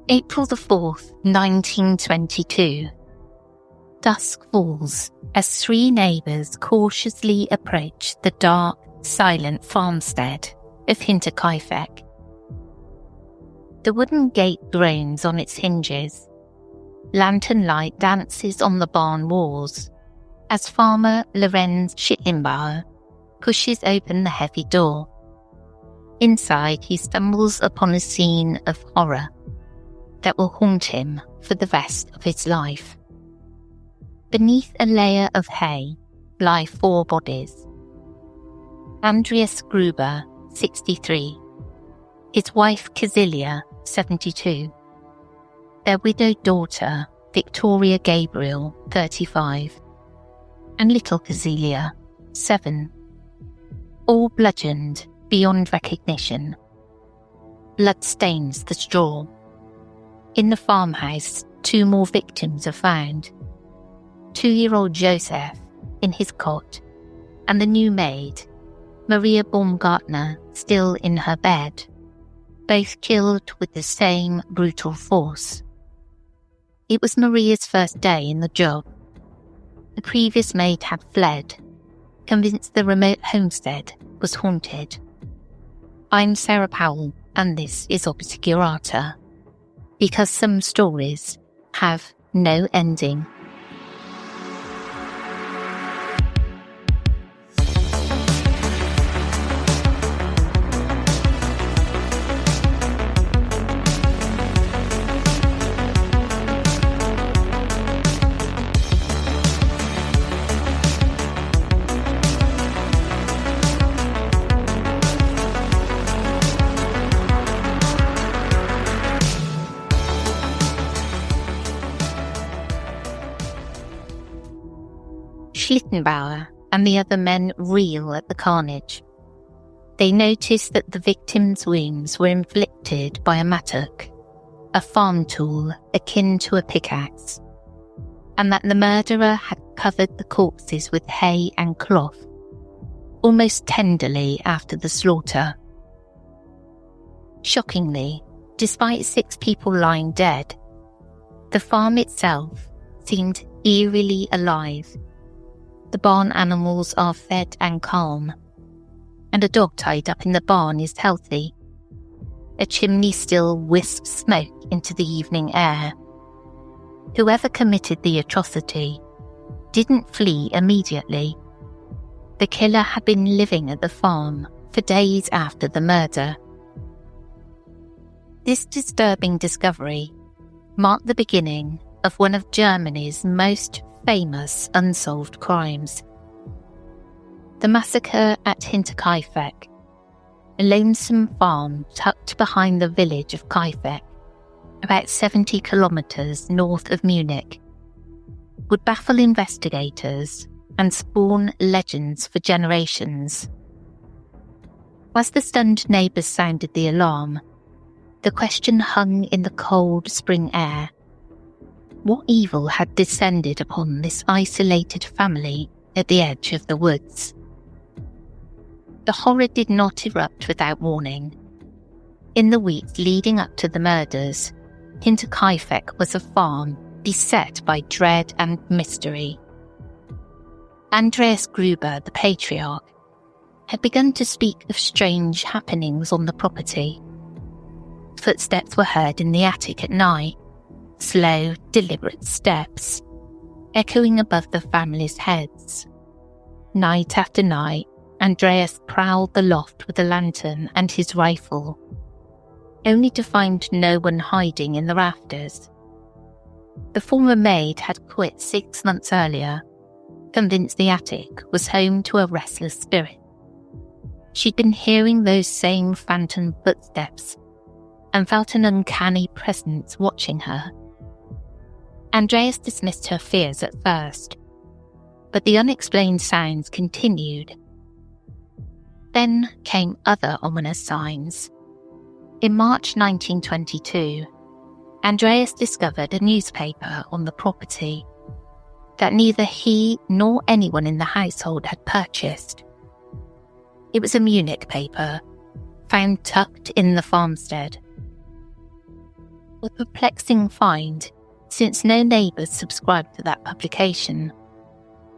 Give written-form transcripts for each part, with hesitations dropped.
April the 4th, 1922. Dusk falls as three neighbours cautiously approach the dark, silent farmstead of Hinterkaifeck. The wooden gate groans on its hinges. Lantern light dances on the barn walls as farmer Lorenz Schittenbauer pushes open the heavy door. Inside, he stumbles upon a scene of horror that will haunt him for the rest of his life. Beneath a layer of hay lie four bodies. Andreas Gruber, 63, his wife Kazilia, 72, their widowed daughter Victoria Gabriel, 35, and little Kazilia, 7, all bludgeoned beyond recognition. Blood stains the straw. In the farmhouse, two more victims are found. 2-year-old Joseph in his cot, and the new maid, Maria Baumgartner, still in her bed, both killed with the same brutal force. It was Maria's first day in the job. The previous maid had fled, convinced the remote homestead was haunted. I'm Sarah Powell, and this is Obscurata, because some stories have no ending. Schlittenbauer and the other men reel at the carnage. They notice that the victims' wounds were inflicted by a mattock, a farm tool akin to a pickaxe, and that the murderer had covered the corpses with hay and cloth, almost tenderly after the slaughter. Shockingly, despite 6 people lying dead, the farm itself seemed eerily alive. The barn animals are fed and calm, and a dog tied up in the barn is healthy. A chimney still wisps smoke into the evening air. Whoever committed the atrocity didn't flee immediately. The killer had been living at the farm for days after the murder. This disturbing discovery marked the beginning of one of Germany's most famous unsolved crimes. The massacre at Hinterkaifeck, a lonesome farm tucked behind the village of Kaifeck, about 70 kilometres north of Munich, would baffle investigators and spawn legends for generations. As the stunned neighbours sounded the alarm, the question hung in the cold spring air. What evil had descended upon this isolated family at the edge of the woods? The horror did not erupt without warning. In the weeks leading up to the murders, Hinterkaifeck was a farm beset by dread and mystery. Andreas Gruber, the patriarch, had begun to speak of strange happenings on the property. Footsteps were heard in the attic at night. Slow, deliberate steps, echoing above the family's heads. Night after night, Andreas prowled the loft with a lantern and his rifle, only to find no one hiding in the rafters. The former maid had quit 6 months earlier, convinced the attic was home to a restless spirit. She'd been hearing those same phantom footsteps and felt an uncanny presence watching her. Andreas dismissed her fears at first, but the unexplained sounds continued. Then came other ominous signs. In March 1922, Andreas discovered a newspaper on the property that neither he nor anyone in the household had purchased. It was a Munich paper, found tucked in the farmstead. a perplexing find since no neighbours subscribed to that publication,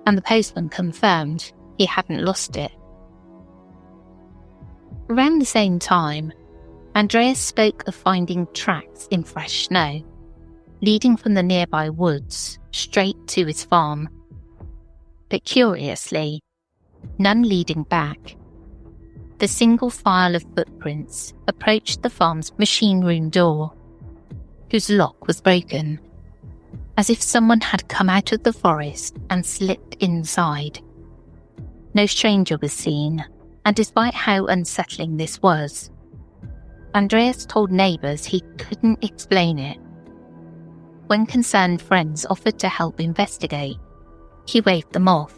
and the postman confirmed he hadn't lost it. Around the same time, Andreas spoke of finding tracks in fresh snow, leading from the nearby woods straight to his farm. But curiously, none leading back. The single file of footprints approached the farm's machine room door, whose lock was broken, as if someone had come out of the forest and slipped inside. No stranger was seen, and despite how unsettling this was, Andreas told neighbours he couldn't explain it. When concerned friends offered to help investigate, he waved them off.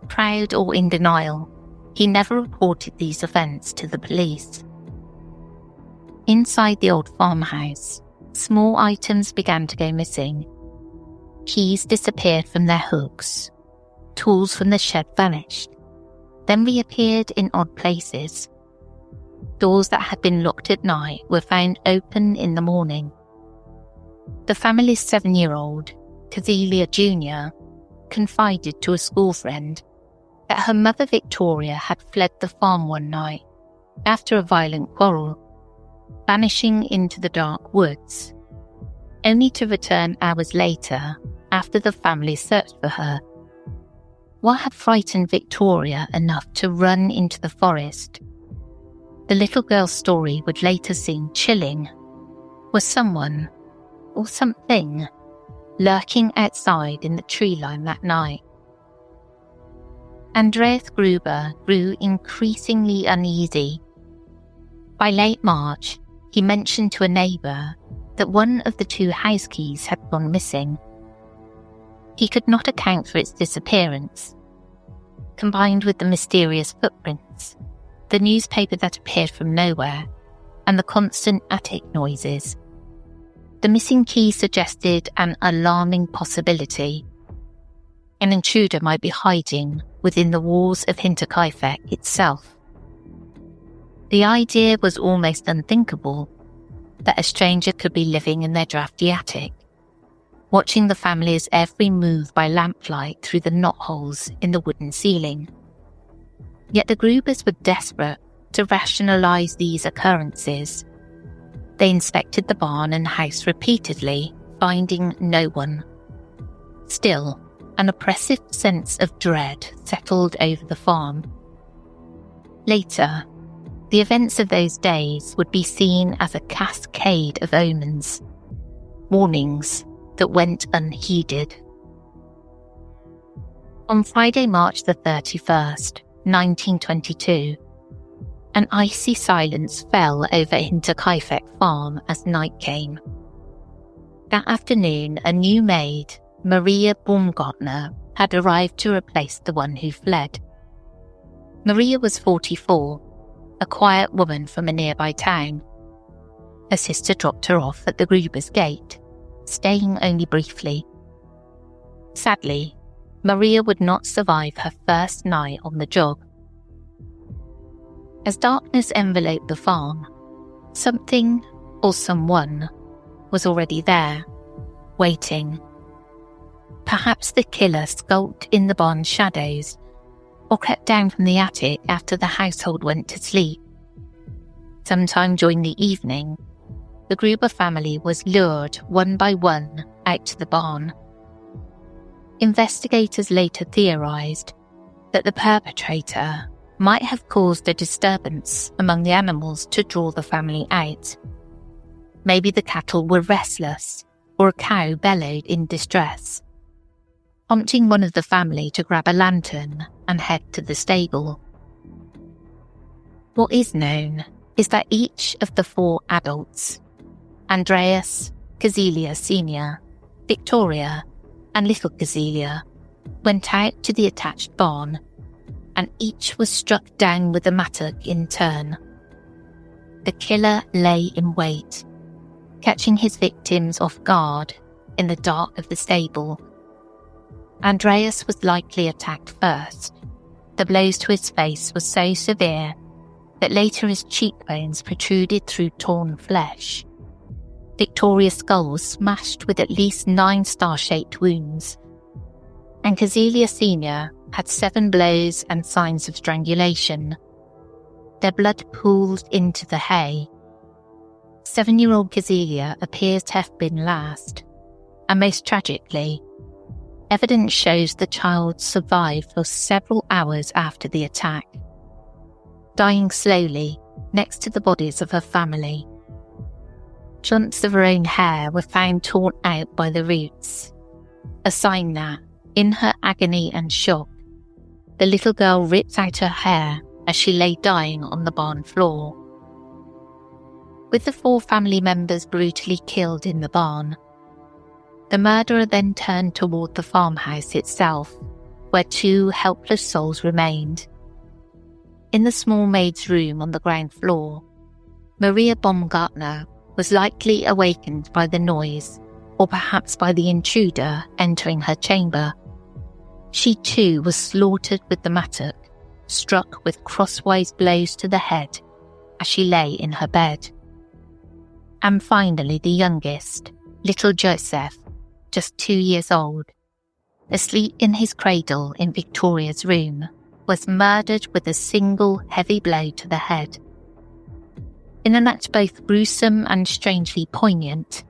Proud or in denial, he never reported these events to the police. Inside the old farmhouse, small items began to go missing. Keys disappeared from their hooks. Tools from the shed vanished, then reappeared in odd places. Doors that had been locked at night were found open in the morning. The family's 7-year-old, Cordelia Jr., confided to a school friend that her mother Victoria had fled the farm one night after a violent quarrel, vanishing into the dark woods, only to return hours later after the family searched for her. What had frightened Victoria enough to run into the forest, the little girl's story would later seem chilling, was someone, or something, lurking outside in the tree line that night. Andreas Gruber grew increasingly uneasy. By late March, he mentioned to a neighbour that one of the 2 house keys had gone missing. He could not account for its disappearance. Combined with the mysterious footprints, the newspaper that appeared from nowhere, and the constant attic noises, the missing key suggested an alarming possibility. An intruder might be hiding within the walls of Hinterkaifeck itself. The idea was almost unthinkable that a stranger could be living in their drafty attic, watching the family's every move by lamplight through the knotholes in the wooden ceiling. Yet the Grubers were desperate to rationalise these occurrences. They inspected the barn and house repeatedly, finding no one. Still, an oppressive sense of dread settled over the farm. Later, the events of those days would be seen as a cascade of omens, warnings that went unheeded. On Friday, March the 31st, 1922, an icy silence fell over Hinterkaifeck farm as night came. That afternoon, a new maid, Maria Baumgartner, had arrived to replace the one who fled. Maria was 44, a quiet woman from a nearby town. Her sister dropped her off at the Gruber's gate, staying only briefly. Sadly, Maria would not survive her first night on the job. As darkness enveloped the farm, something or someone was already there, waiting. Perhaps the killer skulked in the barn's shadows, or crept down from the attic after the household went to sleep. Sometime during the evening, the Gruber family was lured one by one out to the barn. Investigators later theorised that the perpetrator might have caused a disturbance among the animals to draw the family out. Maybe the cattle were restless, or a cow bellowed in distress, prompting one of the family to grab a lantern and head to the stable. What is known is that each of the 4 adults, Andreas, Cordelia Sr., Victoria, and little Cordelia, went out to the attached barn, and each was struck down with a mattock in turn. The killer lay in wait, catching his victims off guard in the dark of the stable. Andreas was likely attacked first. The blows to his face were so severe that later his cheekbones protruded through torn flesh. Victoria's skull was smashed with at least 9 star-shaped wounds, and Kazelia Sr. had 7 blows and signs of strangulation. Their blood pooled into the hay. 7-year-old Kazelia appears to have been last, and most tragically, evidence shows the child survived for several hours after the attack, dying slowly next to the bodies of her family. Chunks of her own hair were found torn out by the roots, a sign that, in her agony and shock, the little girl ripped out her hair as she lay dying on the barn floor. With the 4 family members brutally killed in the barn, the murderer then turned toward the farmhouse itself, where 2 helpless souls remained. In the small maid's room on the ground floor, Maria Baumgartner was likely awakened by the noise, or perhaps by the intruder entering her chamber. She too was slaughtered with the mattock, struck with crosswise blows to the head as she lay in her bed. And finally the youngest, little Joseph, just 2 years old, asleep in his cradle in Victoria's room, was murdered with a single heavy blow to the head. In an act both gruesome and strangely poignant,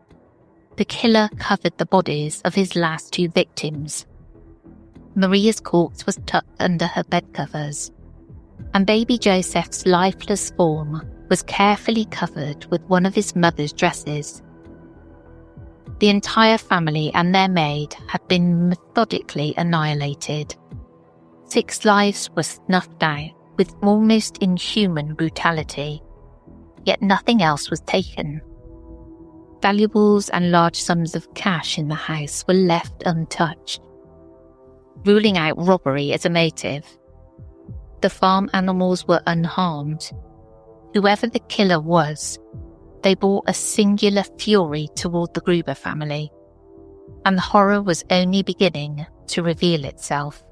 the killer covered the bodies of his last 2 victims. Maria's corpse was tucked under her bedcovers, and baby Joseph's lifeless form was carefully covered with one of his mother's dresses. The entire family and their maid had been methodically annihilated. 6 lives were snuffed out with almost inhuman brutality, yet nothing else was taken. Valuables and large sums of cash in the house were left untouched, ruling out robbery as a motive. The farm animals were unharmed. Whoever the killer was, they bore a singular fury toward the Gruber family, and the horror was only beginning to reveal itself.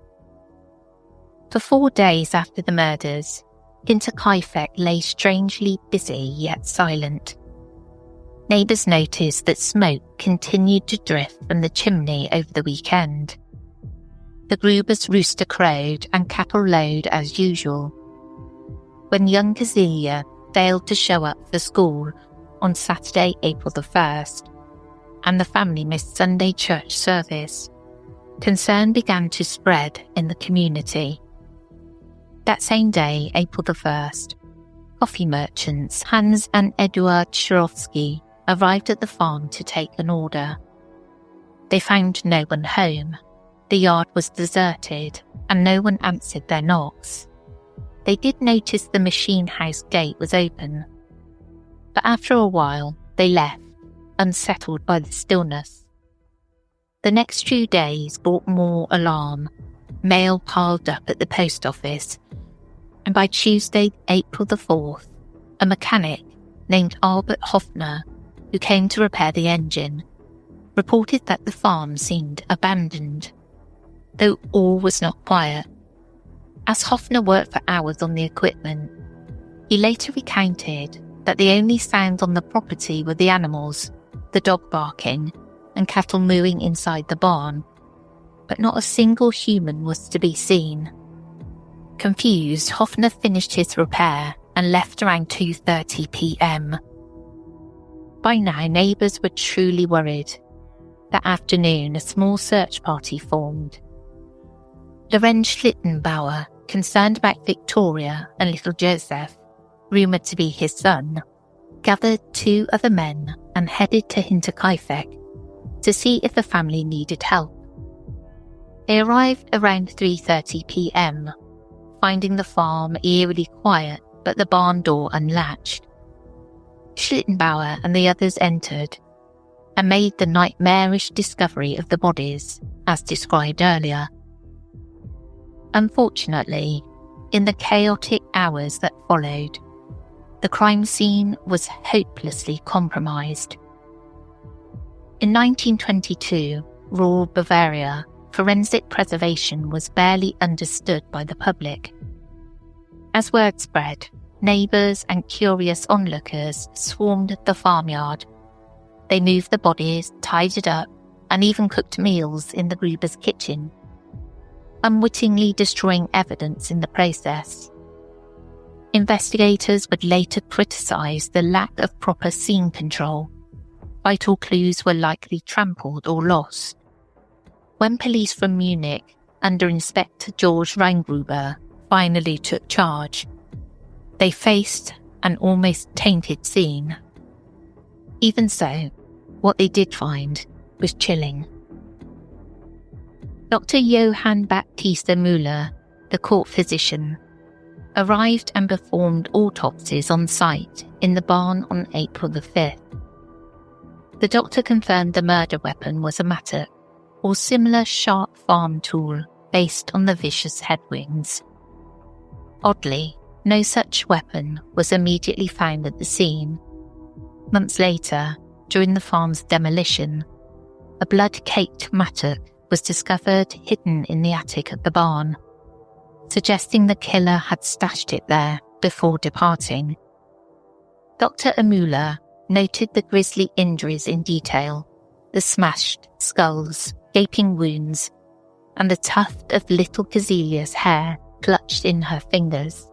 For 4 days after the murders, Hinterkaifeck lay strangely busy yet silent. Neighbours noticed that smoke continued to drift from the chimney over the weekend. The Grubers' rooster crowed and cattle lowed as usual. When young Kazelia failed to show up for school on Saturday, April the 1st, and the family missed Sunday church service, concern began to spread in the community. That same day, April the 1st, coffee merchants Hans and Eduard Shirovsky arrived at the farm to take an order. They found no one home. The yard was deserted, and no one answered their knocks. They did notice the machine house gate was open, but after a while they left, unsettled by the stillness. The next few days brought more alarm. Mail piled up at the post office, and by Tuesday, April the 4th, a mechanic named Albert Hoffner, who came to repair the engine, reported that the farm seemed abandoned, though all was not quiet. As Hoffner worked for hours on the equipment, he later recounted that the only sounds on the property were the animals, the dog barking, and cattle mooing inside the barn, but not a single human was to be seen. Confused, Hoffner finished his repair and left around 2:30 p.m. By now, neighbours were truly worried. That afternoon, a small search party formed. Lorenz Schlittenbauer, concerned about Victoria and little Joseph, rumoured to be his son, gathered 2 other men and headed to Hinterkaifeck to see if the family needed help. They arrived around 3:30 p.m, finding the farm eerily quiet but the barn door unlatched. Schlittenbauer and the others entered and made the nightmarish discovery of the bodies, as described earlier. Unfortunately, in the chaotic hours that followed, the crime scene was hopelessly compromised. In 1922, rural Bavaria, forensic preservation was barely understood by the public. As word spread, neighbours and curious onlookers swarmed the farmyard. They moved the bodies, tidied up, and even cooked meals in the Gruber's kitchen, unwittingly destroying evidence in the process. Investigators would later criticise the lack of proper scene control. Vital clues were likely trampled or lost. When police from Munich, under Inspector George Reingruber, finally took charge, they faced an almost tainted scene. Even so, what they did find was chilling. Dr. Johann Baptista Müller, the court physician, arrived and performed autopsies on site in the barn on April the 5th. The doctor confirmed the murder weapon was a mattock, or similar sharp farm tool based on the vicious headwinds. Oddly, no such weapon was immediately found at the scene. Months later, during the farm's demolition, a blood-caked mattock was discovered hidden in the attic of the barn, suggesting the killer had stashed it there before departing. Dr. Müller noted the grisly injuries in detail: the smashed skulls, gaping wounds, and the tuft of little Cazelia's hair clutched in her fingers.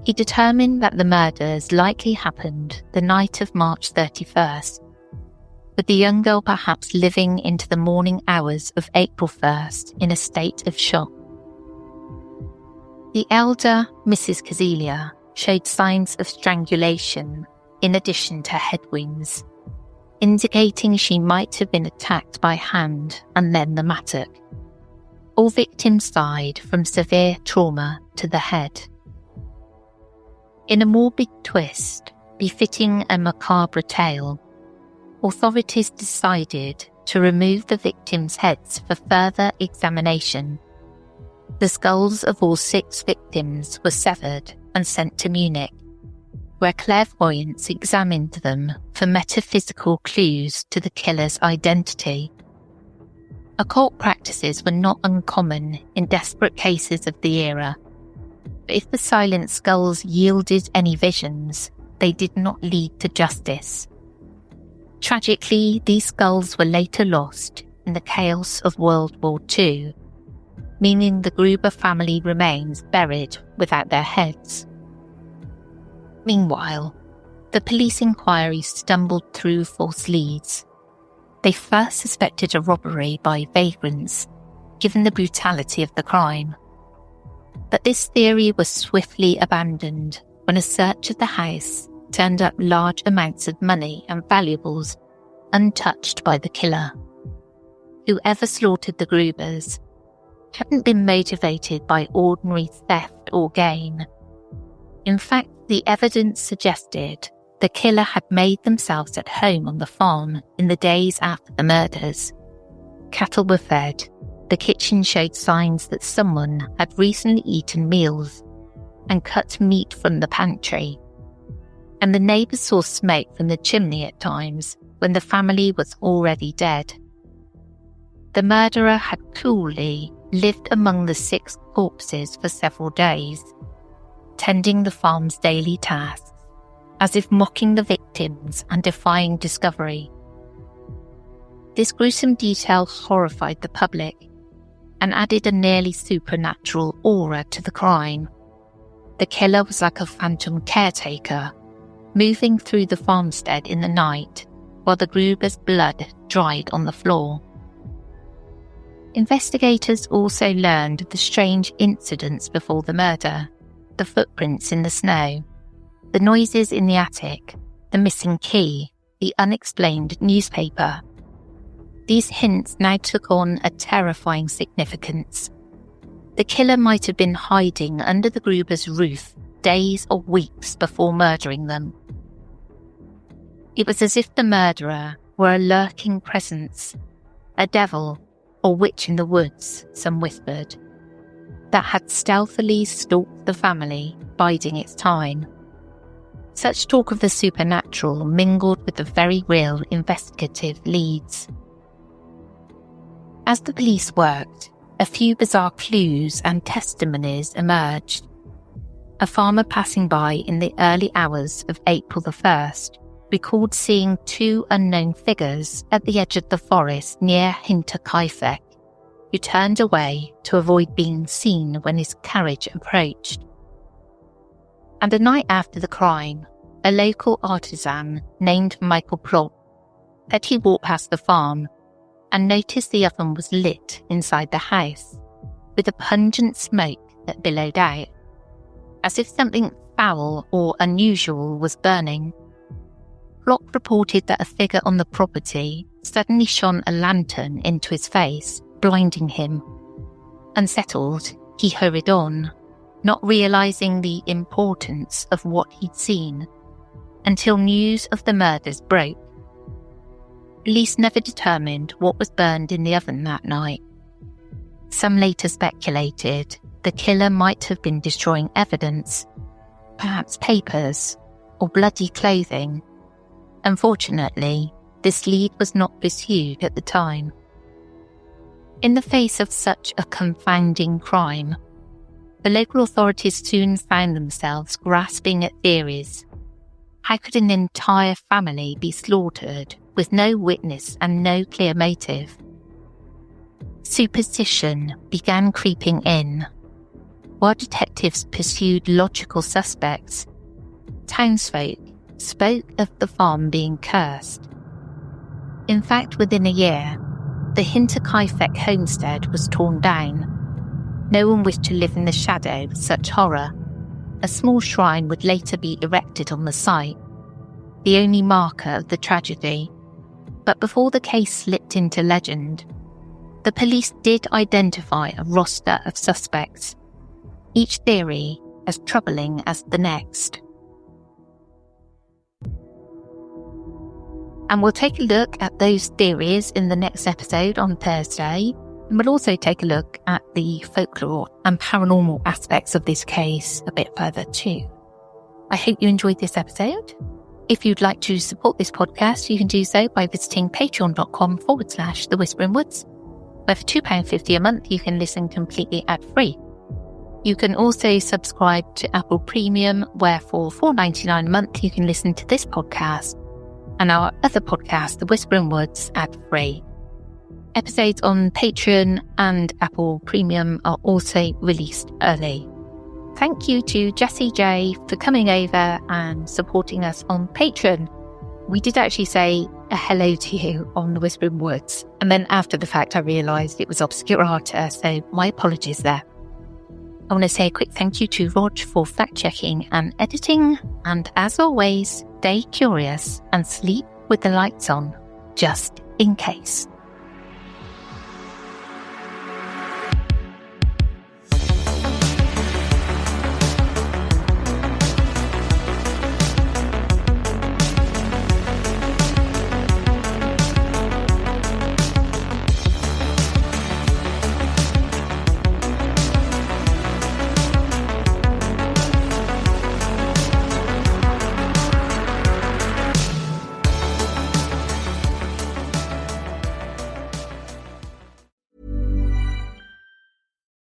He determined that the murders likely happened the night of March 31st, with the young girl perhaps living into the morning hours of April 1st in a state of shock. The elder Mrs. Cazelia showed signs of strangulation in addition to head wounds, indicating she might have been attacked by hand and then the mattock. All victims died from severe trauma to the head. In a morbid twist, befitting a macabre tale, authorities decided to remove the victims' heads for further examination. The skulls of all 6 victims were severed and sent to Munich, where clairvoyants examined them for metaphysical clues to the killer's identity. Occult practices were not uncommon in desperate cases of the era, but if the silent skulls yielded any visions, they did not lead to justice. Tragically, these skulls were later lost in the chaos of World War II, meaning the Gruber family remains buried without their heads. Meanwhile, the police inquiry stumbled through false leads. They first suspected a robbery by vagrants, given the brutality of the crime. But this theory was swiftly abandoned when a search of the house turned up large amounts of money and valuables untouched by the killer. Whoever slaughtered the Grubers hadn't been motivated by ordinary theft or gain. In fact, the evidence suggested the killer had made themselves at home on the farm in the days after the murders. Cattle were fed, the kitchen showed signs that someone had recently eaten meals and cut meat from the pantry, and the neighbours saw smoke from the chimney at times when the family was already dead. The murderer had coolly lived among the 6 corpses for several days, tending the farm's daily tasks, as if mocking the victims and defying discovery. This gruesome detail horrified the public and added a nearly supernatural aura to the crime. The killer was like a phantom caretaker, moving through the farmstead in the night while the Gruber's blood dried on the floor. Investigators also learned of the strange incidents before the murder: the footprints in the snow, the noises in the attic, the missing key, the unexplained newspaper. These hints now took on a terrifying significance. The killer might have been hiding under the Gruber's roof days or weeks before murdering them. It was as if the murderer were a lurking presence, a devil or witch in the woods, some whispered, that had stealthily stalked the family, biding its time. Such talk of the supernatural mingled with the very real investigative leads. As the police worked, a few bizarre clues and testimonies emerged. A farmer passing by in the early hours of April the 1st recalled seeing two unknown figures at the edge of the forest near Hinterkaifeck, who turned away to avoid being seen when his carriage approached. And the night after the crime, a local artisan named Michael Plot said he walked past the farm and noticed the oven was lit inside the house, with a pungent smoke that billowed out, as if something foul or unusual was burning. Plot reported that a figure on the property suddenly shone a lantern into his face, blinding him. Unsettled, he hurried on, not realising the importance of what he'd seen, until news of the murders broke. Police never determined what was burned in the oven that night. Some later speculated the killer might have been destroying evidence, perhaps papers or bloody clothing. Unfortunately, this lead was not pursued at the time. In the face of such a confounding crime, the local authorities soon found themselves grasping at theories. How could an entire family be slaughtered with no witness and no clear motive? Superstition began creeping in. While detectives pursued logical suspects, townsfolk spoke of the farm being cursed. In fact, within a year, the Hinterkaifeck homestead was torn down. No one wished to live in the shadow of such horror. A small shrine would later be erected on the site, the only marker of the tragedy. But before the case slipped into legend, the police did identify a roster of suspects, each theory as troubling as the next. And we'll take a look at those theories in the next episode on Thursday. And we'll also take a look at the folklore and paranormal aspects of this case a bit further too. I hope you enjoyed this episode. If you'd like to support this podcast, you can do so by visiting patreon.com/The Whispering Woods, where for £2.50 a month you can listen completely ad-free. You can also subscribe to Apple Premium, where for $4.99 a month you can listen to this podcast and our other podcast, The Whispering Woods, ad-free. Episodes on Patreon and Apple Premium are also released early. Thank you to Jessie J for coming over and supporting us on Patreon. We did actually say a hello to you on The Whispering Woods, and then after the fact I realised it was Obscurata, so my apologies there. I want to say a quick thank you to Rog for fact-checking and editing, and as always, stay curious and sleep with the lights on, just in case.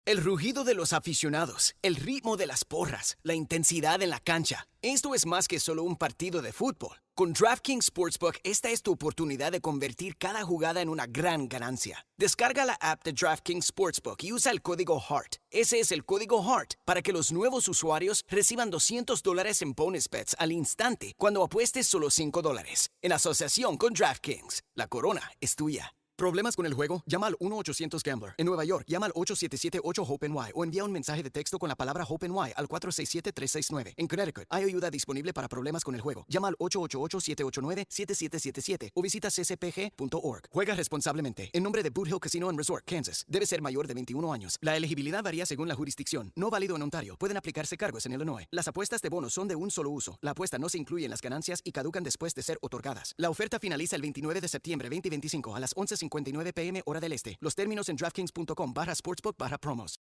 El rugido de los aficionados, el ritmo de las porras, la intensidad en la cancha. Esto es más que solo un partido de fútbol. Con DraftKings Sportsbook, esta es tu oportunidad de convertir cada jugada en una gran ganancia. Descarga la app de DraftKings Sportsbook y usa el código HEART. Ese es el código HEART para que los nuevos usuarios reciban $200 en bonus bets al instante cuando apuestes solo $5. En asociación con DraftKings, la corona es tuya. ¿Problemas con el juego? Llama al 1-800-GAMBLER. En Nueva York, llama al 877-8-HOPE-NY o envía un mensaje de texto con la palabra HOPE-NY al 467-369. En Connecticut, hay ayuda disponible para problemas con el juego. Llama al 888-789-7777 o visita ccpg.org. Juega responsablemente. En nombre de Boot Hill Casino and Resort, Kansas. Debe ser mayor de 21 años. La elegibilidad varía según la jurisdicción. No válido en Ontario. Pueden aplicarse cargos en Illinois. Las apuestas de bonos son de un solo uso. La apuesta no se incluye en las ganancias y caducan después de ser otorgadas. La oferta finaliza el 29 de septiembre 2025 a las 11:59 p.m. hora del este. Los términos en DraftKings.com/sportsbook/promos.